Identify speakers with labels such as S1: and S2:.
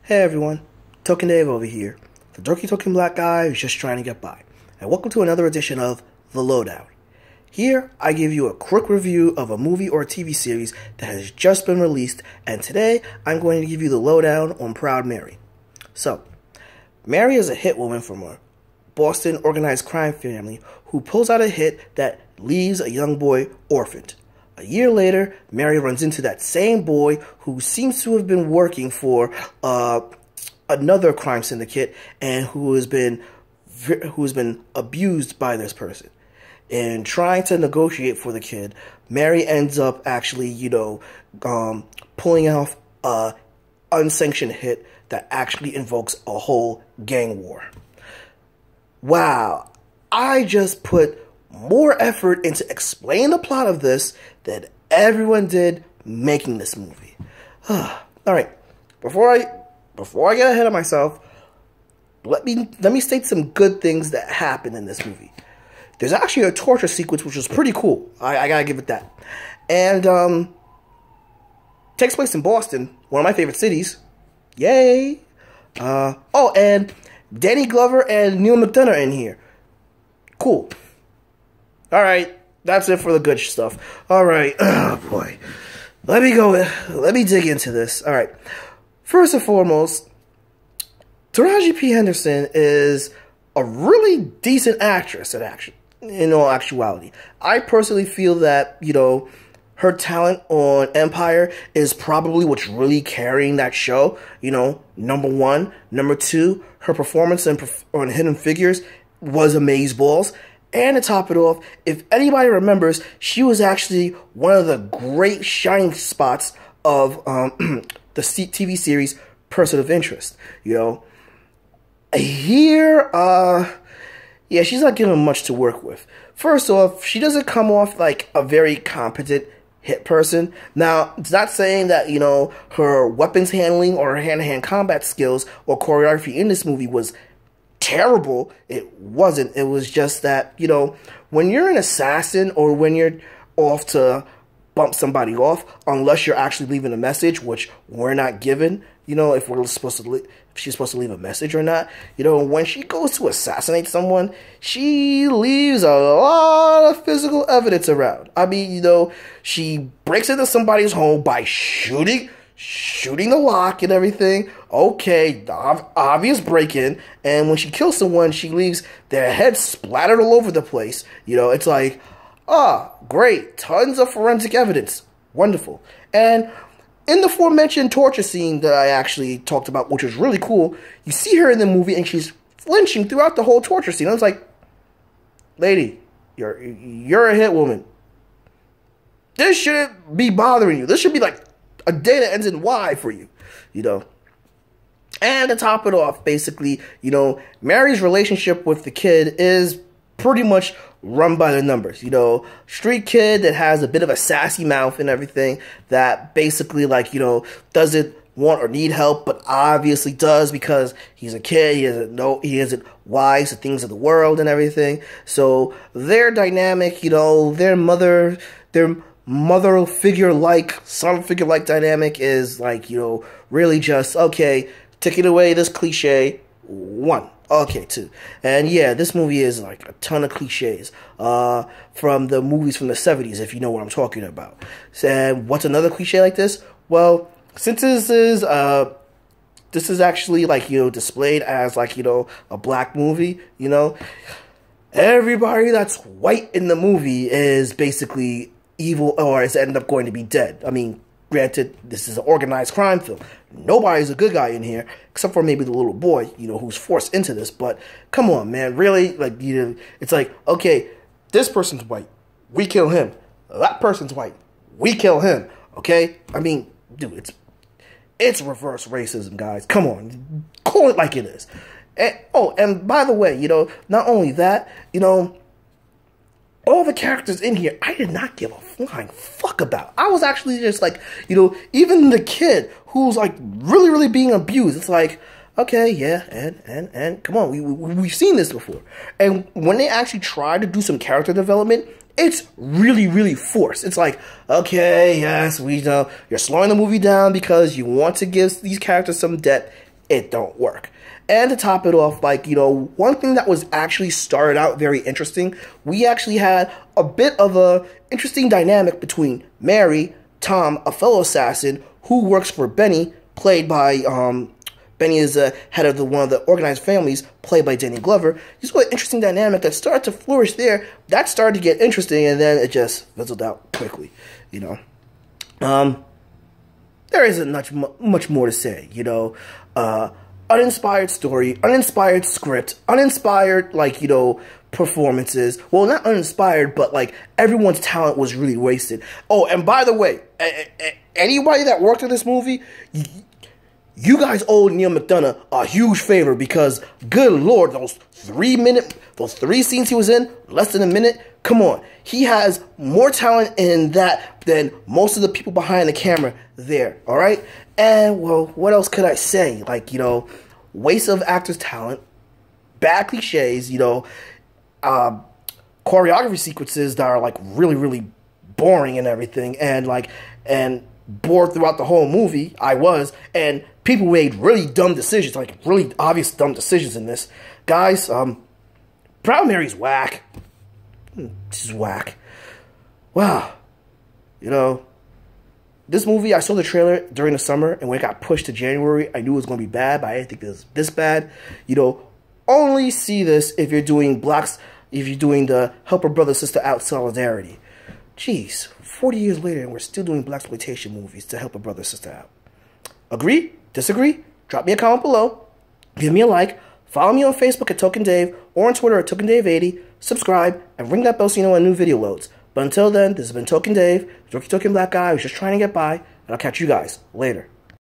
S1: Hey everyone, Token Dave over here, the dorky token black guy who's just trying to get by, and welcome to another edition of The Lowdown. Here, I give you a quick review of a movie or a TV series that has just been released, and today I'm going to give you the lowdown on Proud Mary. So, Mary is a hit woman from a Boston organized crime family who pulls out a hit that leaves a young boy orphaned. A year later, Mary runs into that same boy who seems to have been working for another crime syndicate and who has been abused by this person. And trying to negotiate for the kid, Mary ends up actually, pulling off a unsanctioned hit that actually invokes a whole gang war. Wow, I just put more effort into explaining the plot of this than everyone did making this movie. Alright, before I get ahead of myself, let me state some good things that happen in this movie. There's actually a torture sequence which was pretty cool. I gotta give it that. And takes place in Boston, one of my favorite cities. Yay! Oh, and Danny Glover and Neil McDonough are in here. Cool. Alright, that's it for the good stuff. Alright, oh boy. Let me dig into this. Alright, first and foremost, Taraji P. Henson is a really decent actress in all actuality. I personally feel that, her talent on Empire is probably what's really carrying that show. Number one. Number two, her performance on Hidden Figures was amazeballs. And to top it off, if anybody remembers, she was actually one of the great shining spots of the TV series Person of Interest. Here, yeah, she's not given much to work with. First off, she doesn't come off like a very competent hit person. Now, it's not saying that, her weapons handling or her hand-to-hand combat skills or choreography in this movie was terrible. It wasn't. It was just that, when you're an assassin or when you're off to bump somebody off, unless you're actually leaving a message, which we're not given, if she's supposed to leave a message or not. When she goes to assassinate someone, she leaves a lot of physical evidence around. I mean, she breaks into somebody's home by shooting the lock and everything. Okay, obvious break-in. And when she kills someone, she leaves their head splattered all over the place. It's like, great, tons of forensic evidence. Wonderful. And in the aforementioned torture scene that I actually talked about, which was really cool, you see her in the movie and she's flinching throughout the whole torture scene. I was like, lady, you're a hit woman. This shouldn't be bothering you. This should be like a day that ends in Y for you, And to top it off, basically, Mary's relationship with the kid is pretty much run by the numbers. Street kid that has a bit of a sassy mouth and everything that basically, doesn't want or need help, but obviously does because he's a kid. He isn't wise to things of the world and everything. So their dynamic, their mother figure-like, son figure-like dynamic is really just, okay, taking away this cliche, 1. Okay, 2. And yeah, this movie is like a ton of cliches from the movies from the 70s, if you know what I'm talking about. And what's another cliche like this? Well, since this is actually displayed as a black movie, everybody that's white in the movie is basically evil or is end up going to be dead. I mean, granted, this is an organized crime film. Nobody's a good guy in here, except for maybe the little boy, who's forced into this. But come on, man, really? It's like, okay, this person's white, we kill him. That person's white, we kill him. Okay? I mean, dude, it's reverse racism, guys. Come on, call it like it is. And by the way, not only that, all the characters in here, I did not give a flying fuck about. I was actually just like, even the kid who's like really, really being abused. It's like, okay, yeah, and come on, we've seen this before. And when they actually try to do some character development, it's really, really forced. It's like, okay, yes, we know you're slowing the movie down because you want to give these characters some depth. it don't work. And to top it off, like, you know, one thing that was actually started out very interesting, we actually had a bit of a interesting dynamic between Mary, Tom, a fellow assassin, who works for Benny, played by, Benny is the head of one of the organized families, played by Danny Glover. Just an interesting dynamic that started to flourish there. That started to get interesting, and then it just fizzled out quickly, you know. There isn't much more to say, you know. Uninspired story, uninspired script, uninspired, like, you know, performances. Well, not uninspired, but, like, everyone's talent was really wasted. Oh, and by the way, anybody that worked on this movie, you guys owe Neil McDonough a huge favor, because, good Lord, those 3 scenes he was in, less than a minute, come on. He has more talent in that than most of the people behind the camera there, all right? And, well, what else could I say? Like, you know, waste of actors' talent, bad cliches, you know, choreography sequences that are, like, really, really boring and everything, and, like, and bored throughout the whole movie. I was, and people made really dumb decisions, like, really obvious dumb decisions in this. Guys, Proud Mary's whack. This is whack. Wow. You know, this movie, I saw the trailer during the summer, and when it got pushed to January, I knew it was going to be bad, but I didn't think it was this bad. You know, only see this if you're doing the Help a Brother Sister Out solidarity. Jeez, 40 years later, and we're still doing blaxploitation movies to help a brother sister out. Agree? Disagree? Drop me a comment below. Give me a like. Follow me on Facebook at Token Dave, or on Twitter at TokenDave80. Subscribe, and ring that bell so you know when a new video loads. But until then, this has been Token Dave, the dorky token black guy who's just trying to get by, and I'll catch you guys later.